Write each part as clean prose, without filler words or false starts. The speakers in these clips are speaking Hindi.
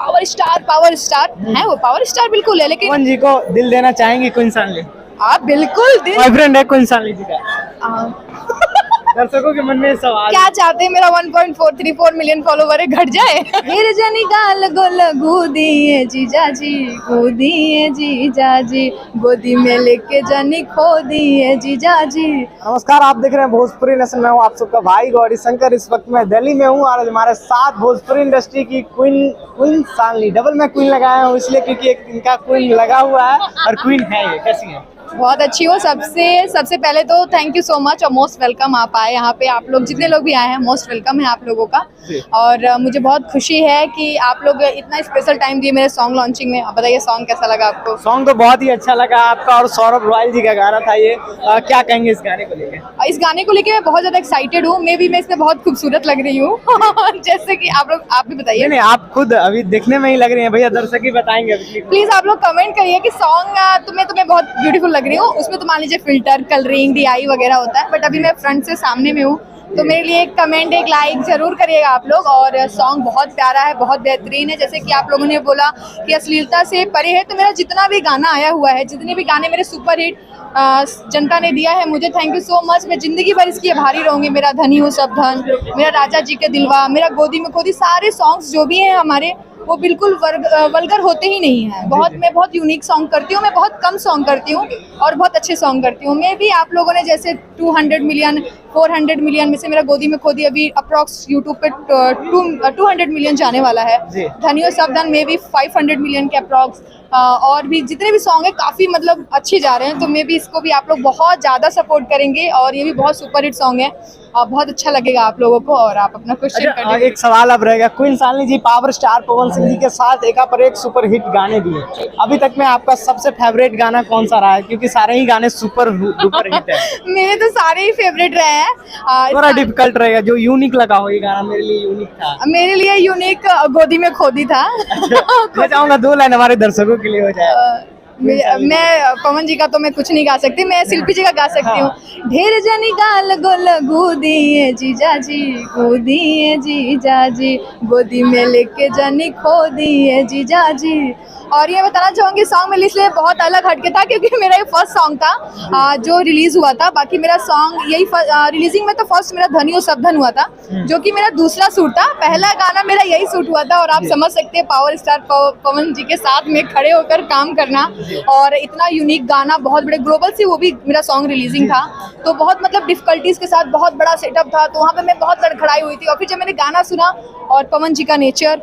पावर स्टार है, वो पावर स्टार बिल्कुल है, लेकिन पवन जी को दिल देना चाहेंगे क्वीन सानवी? आप बिल्कुल बॉयफ्रेंड है क्वीन सानवी जी का? दर्शकों के मन में सवाल क्या चाहते हैं मेरा 1.434 मिलियन फॉलोवर है घट जाए? फिर जनी गाल गोल दिए जीजा जी, खो दिए जीजा जी, गोदी में लेके जनी खो दिए जीजा जी। नमस्कार, आप देख रहे हैं भोजपुरी नेशन में हूँ आप सबका भाई गौरी शंकर। इस वक्त मैं दिल्ली में हूँ और हमारे साथ भोजपुरी इंडस्ट्री की क्वीन सानवी। डबल मैं क्वीन लगाया हूँ इसलिए क्योंकि एक इनका क्वीन लगा हुआ है और क्वीन है। ये कैसी है? बहुत अच्छी हो। सबसे पहले तो थैंक यू सो मच और मोस्ट वेलकम। आप आए यहाँ पे, आप लोग जितने लोग भी आए हैं मोस्ट वेलकम है आप लोगों का। और मुझे बहुत खुशी है कि आप लोग इतना स्पेशल टाइम दिए मेरे सॉन्ग लॉन्चिंग में। आप बताइए सॉन्ग कैसा लगा आपको? सॉन्ग तो बहुत ही अच्छा लगा आपका और सौरभ रॉयल जी का गाना था ये। क्या कहेंगे इस गाने को लेकर? इस गाने को लेके मैं बहुत ज्यादा एक्साइटेड हूँ। मैं इसमें बहुत खूबसूरत लग रही हूँ जैसे कि आप भी बताइए। नहीं, आप खुद अभी देखने में ही लग रही हैं भैया, दर्शक ही बताएंगे। प्लीज आप लोग कमेंट करिए कि सॉन्ग तुम्हें बहुत ब्यूटीफुल लग रही हूँ। उसमें तो मान लीजिए फिल्टर, कलरिंग, DI वगैरह होता है, बट अभी मैं फ्रंट से सामने में हूँ तो मेरे लिए एक कमेंट, एक लाइक जरूर करिएगा आप लोग। और सॉन्ग बहुत प्यारा है, बहुत बेहतरीन है। जैसे कि आप लोगों ने बोला कि अश्लीलता से परे है, तो मेरा जितना भी गाना आया हुआ है, जितने भी गाने मेरे सुपर हिट जनता ने दिया है मुझे, थैंक यू सो मच। मैं जिंदगी भर इसकी आभारी रहूंगी। मेरा धनी हो सब धन, मेरा राजा जी के दिलवा, मेरा गोदी में खोदी, सारे सॉन्ग्स जो भी हैं हमारे वो बिल्कुल वल्गर होते ही नहीं है। मैं बहुत यूनिक सॉन्ग करती हूँ, मैं बहुत कम सॉन्ग करती हूँ और बहुत अच्छे सॉन्ग करती हूँ। मैं भी आप लोगों ने जैसे 200 मिलियन 400 मिलियन में से मेरा गोदी में खोदी अभी अप्रॉक्स यूट्यूब पे 200 मिलियन जाने वाला है। धनियो सावधान में भी 500 मिलियन के अप्रॉक्स। और भी जितने भी सॉन्ग है काफी मतलब अच्छे जा रहे हैं, तो मैं भी इसको भी आप लोग बहुत ज्यादा सपोर्ट करेंगे और ये भी बहुत सुपर हिट सॉन्ग है और बहुत अच्छा लगेगा आप लोगों को। और आप अपना क्वेश्चन करिए। एक सवाल अब रहेगा, क्वीन सानवी जी पावर स्टार पवन सिंह जी के साथ एक पर एक सुपर हिट गाने दिए, अभी तक में आपका सबसे फेवरेट गाना कौन सा रहा है? क्योंकि सारे ही गाने सुपर डुपर हिट है। मेरे तो सारे ही फेवरेट रहे हैं। थोड़ा डिफिकल्ट रहेगा, जो यूनिक लगा हो। ये गाना मेरे लिए यूनिक था। मेरे लिए यूनिक गोदी में खोदी था। मैं चाहूंगा 2 लाइन हमारे दर्शकों के लिए हो जाए। मैं पवन जी का तो मैं कुछ नहीं गा सकती, मैं शिल्पी जी का गा सकती हूँ। ढेर जनी गाल गोल दिए जीजा जी, खो दिए जीजा जी, गोदी में लेके जनी खो दिए जीजा जी। और ये बताना चाहूँगी सॉन्ग मेरे लिए बहुत अलग हटके था क्योंकि मेरा ये फर्स्ट सॉन्ग था जो रिलीज हुआ था। बाकी मेरा सॉन्ग यही रिलीजिंग में तो फर्स्ट मेरा धनी हो सब धन हुआ था, जो कि मेरा दूसरा शूट था। पहला गाना मेरा यही शूट हुआ था और आप समझ सकते हैं पावर स्टार पवन जी के साथ में खड़े होकर काम करना और इतना यूनिक गाना, बहुत बड़े ग्लोबल से वो भी मेरा सॉन्ग रिलीजिंग था, तो बहुत मतलब डिफिकल्टीज के साथ बहुत बड़ा सेटअप था। तो वहाँ पे मैं बहुत लड़खड़ाई हुई थी और फिर जब मैंने गाना सुना और पवन जी का नेचर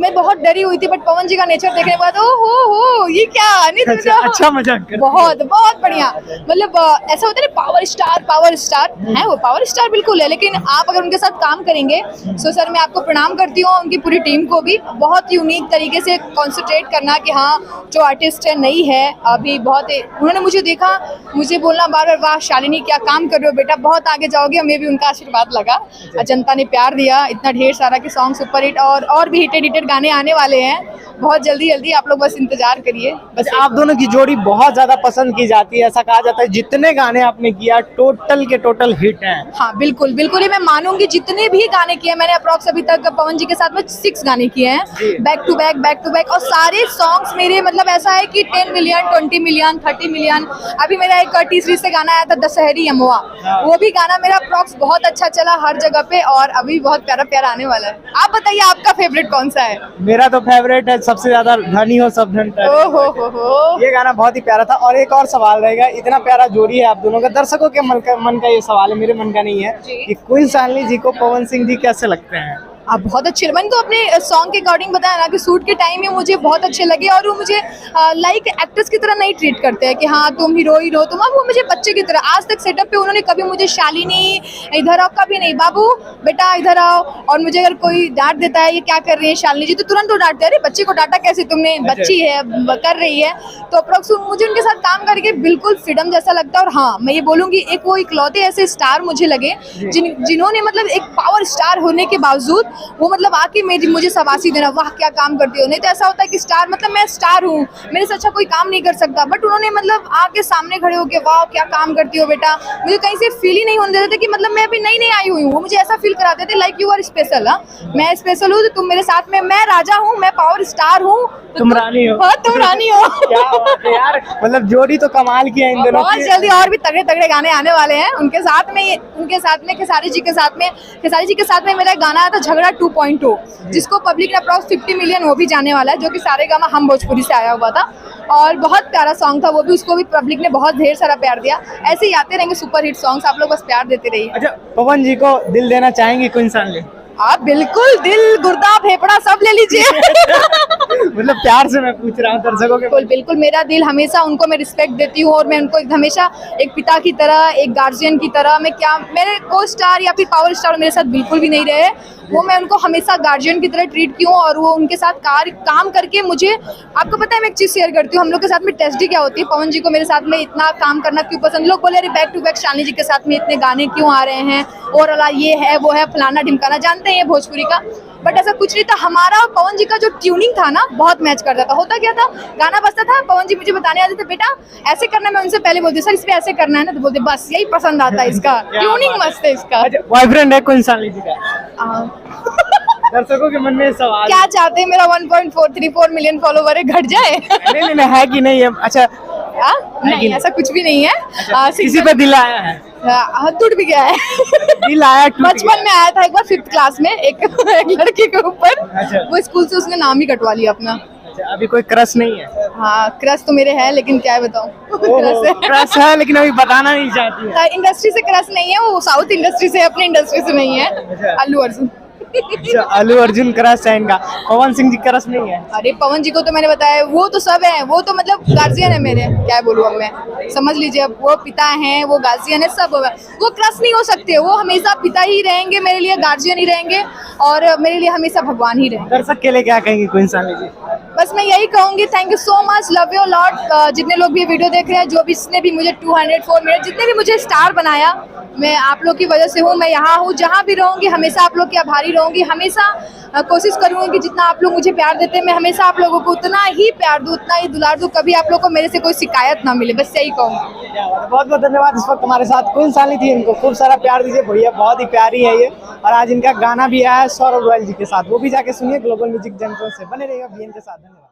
मैं बहुत डरी हुई थी, बट पवन जी का नेचर देखने के बाद हो ये क्या अच्छा मजाक बहुत बढ़िया। मतलब ऐसा होता है ना पावर स्टार है, वो पावर स्टार बिल्कुल है, लेकिन आप अगर उनके साथ काम करेंगे तो सर मैं आपको प्रणाम करती हूँ। उनकी पूरी टीम को भी बहुत यूनिक तरीके से कॉन्सेंट्रेट करना कि हाँ जो आर्टिस्ट है नई है अभी बहुत, उन्होंने मुझे देखा, मुझे बोलना बार-बार वाह शालिनी क्या काम कर रहे हो बेटा, बहुत आगे जाओगे। हमें भी उनका आशीर्वाद लगा, जनता ने प्यार दिया इतना ढेर सारा कि सॉन्ग सुपर हिट और भी हिटेड गाने आने वाले हैं बहुत जल्दी। आप लोग बस इंतजार करिए। बस आप दोनों की जोड़ी बहुत ज्यादा पसंद की जाती है, ऐसा कहा जाता है जितने गाने आपने किया टोटल के टोटल हिट हैं। हाँ बिल्कुल ये मैं मानूंगी। जितने भी गाने किए मैंने अप्रॉक्स अभी तक पवन जी के साथ में 6 गाने किए हैं, बैक टू बैक और सारे सॉन्ग्स मेरे मतलब ऐसा है कि 10 मिलियन 20 मिलियन 30 मिलियन। अभी मेरा एक तीसरी से गाना आया था दशहरी यमुआ, वो भी गाना मेरा अप्रॉक्स बहुत अच्छा चला हर जगह पे और अभी बहुत प्यारा आने वाला है। आप बताइए आपका फेवरेट कौन सा है? मेरा तो फेवरेट है सबसे ज्यादा धनी हो सब धन। ये गाना बहुत ही प्यारा था। और एक और सवाल रहेगा, इतना प्यारा जोड़ी है आप दोनों का, दर्शकों के मन का ये सवाल है, मेरे मन का नहीं है, कि क्वीन सानवी जी को पवन सिंह जी कैसे लगते हैं? आप बहुत अच्छे, मैंने तो अपने सॉन्ग के अकॉर्डिंग बताया ना कि शूट के टाइम में मुझे बहुत अच्छे लगे और वो मुझे लाइक एक्ट्रेस की तरह नहीं ट्रीट करते हैं कि हाँ तुम हीरो तुम, वो मुझे बच्चे की तरह। आज तक सेटअप पे उन्होंने कभी मुझे शालिनी इधर आओ कभी नहीं, बाबू बेटा इधर आओ। और मुझे अगर कोई डांट देता है ये क्या कर रही है शालिनी जी, तो तुरंत वो डांटते हैं, अरे बच्चे को डांटा कैसे तुमने, बच्ची है कर रही है। तो अप्रोक्स मुझे उनके साथ काम करके बिल्कुल फ्रीडम जैसा लगता है। और हाँ मैं ये बोलूँगी एक वो इकलौते ऐसे स्टार मुझे लगे जिन्होंने मतलब एक पावर स्टार होने के बावजूद वो मतलब आके मुझे शाबाशी देना, वाह क्या काम करती हो। नहीं तो ऐसा होता है कि स्टार मतलब मैं स्टार हूँ, मेरे से अच्छा कोई काम नहीं कर सकता, बट उन्होंने मतलब आके सामने खड़े होके वाह क्या काम करती हो बेटा, मुझे कहीं से फील ही नहीं होने देते थे कि मतलब मैं अभी नई नई आई हुई हूँ। वो मुझे ऐसा फील कराते थे लाइक यू आर स्पेशल। मैं स्पेशल हूँ तो तुम मेरे साथ में, मैं राजा हूँ, मैं पावर स्टार हूँ, तो तुम रानी हो। हाँ तुम रानी हो। क्या बात है यार, मतलब जोड़ी तो कमाल की है इन दोनों बहुत की। जल्दी और भी तगड़े तगड़े गाने आने वाले हैं उनके साथ में खेसारी जी के साथ में मेरा गाना आया था झगड़ा 2.0, जिसको पब्लिक ने अप्रॉक्स 50 मिलियन वो भी जाने वाला है, जो कि सारेगामा हम भोजपुरी से आया हुआ था और बहुत प्यारा सॉन्ग था वो भी, उसको भी पब्लिक ने बहुत ढेर सारा प्यार दिया। ऐसे ही आते रहेंगे सुपर हिट सॉन्ग्स, आप लोग बस प्यार देते रहिए। अच्छा, पवन जी को दिल देना चाहेंगे क्वीन सानवी? आप बिल्कुल, दिल गुर्दा फेफड़ा सब ले लीजिए। मतलब प्यार से मैं पूछ रहा हूँ दर्शकों के। बिल्कुल बिल्कुल, मेरा दिल हमेशा उनको मैं रिस्पेक्ट देती हूँ और मैं उनको हमेशा एक पिता की तरह, एक गार्जियन की तरह, मैं क्या मेरे को स्टार या फिर पावर स्टार मेरे साथ बिल्कुल भी नहीं रहे, वो मैं उनको हमेशा गार्जियन की तरह ट्रीट की हूँ और वो उनके साथ काम करके मुझे, आपको पता है मैं एक चीज़ शेयर करती हूँ, हम लोग के साथ में टेस्ट डी क्या होती है, पवन जी को मेरे साथ में इतना काम करना क्यों पसंद, लोग बोले अरे बैक टू बैक शालिनी जी के साथ में इतने गाने क्यों आ रहे हैं और अला ये है वो है फलाना ढिमकाना, जानते हैं ये भोजपुरी का, बट ऐसा कुछ नहीं था। हमारा और पवन जी का जो ट्यूनिंग था ना बहुत मैच करता था। होता क्या था, गाना बजता था, पवन जी मुझे बताने आते थे बेटा ऐसे करना है, मैं उनसे पहले बोलती सर इस पे ऐसे करना है ना, तो बोलते बस यही पसंद आता है इसका, ट्यूनिंग मस्त है इसका। बॉयफ्रेंड है क्वीन सानवी जी का? दर्शकों के मन में सवाल क्या चाहते हैं मेरा 1.434 मिलियन फॉलोवर है घट जाए? नहीं है कि नहीं है? अच्छा नहीं ऐसा कुछ भी नहीं है। किसी पे दिल आया है? टूट भी गया है। दिल आया बचपन में आया था एक बार 5th क्लास में एक लड़की के ऊपर, अच्छा। वो स्कूल से उसने नाम ही कटवा लिया अपना। अच्छा, अभी कोई क्रश नहीं है? हाँ क्रश तो मेरे है, लेकिन क्या बताऊँ। क्रश है लेकिन अभी बताना नहीं चाहती है। इंडस्ट्री से क्रश नहीं है, वो साउथ इंडस्ट्री से, अपनी इंडस्ट्री से नहीं है। अल्लू अर्जुन। अच्छा, अल्लू अर्जुन क्रश है इनका, पवन सिंह जी क्रश नहीं है? अरे पवन जी को तो मैंने बताया, वो तो सब है, वो तो मतलब गार्जियन है मेरे, क्या बोलूँ अब मैं, समझ लीजिए अब वो पिता हैं, वो गार्जियन है, सब वो क्रश नहीं हो सकते, वो हमेशा पिता ही रहेंगे मेरे लिए, गार्जियन ही रहेंगे और मेरे लिए हमेशा भगवान ही रहेंगे। दर्शक के लिए क्या कहेंगे क्वीन सानवी जी? बस मैं यही कहूंगी thank you so much, love you lot. जितने लोग भी वीडियो देख रहे हैं, जो भी जिसने भी मुझे 204 मिनट, जितने भी मुझे स्टार बनाया, मैं आप लोग की वजह से हूँ, मैं यहाँ हूँ, जहाँ भी रहूँगी हमेशा आप लोग की आभारी रहूँगी, हमेशा कोशिश करूँगी कि जितना आप लोग मुझे प्यार देते हैं मैं हमेशा आप लोगों को उतना ही प्यार दूँ, उतना ही दुलार दूँ, कभी आप लोग को मेरे से कोई शिकायत ना मिले, बस यही कहूँगी। बहुत बहुत धन्यवाद। इस वक्त हमारे साथ क्वीन सानवी थी, इनको खूब सारा प्यार दीजिए भैया, बहुत ही प्यारी है ये। और आज इनका गाना भी आया है सौरभ रॉयल जी के साथ, वो भी जाके सुनिए। ग्लोबल म्यूजिक जंक्शन से बने रहिएगा बीएन के साथ। धन्यवाद।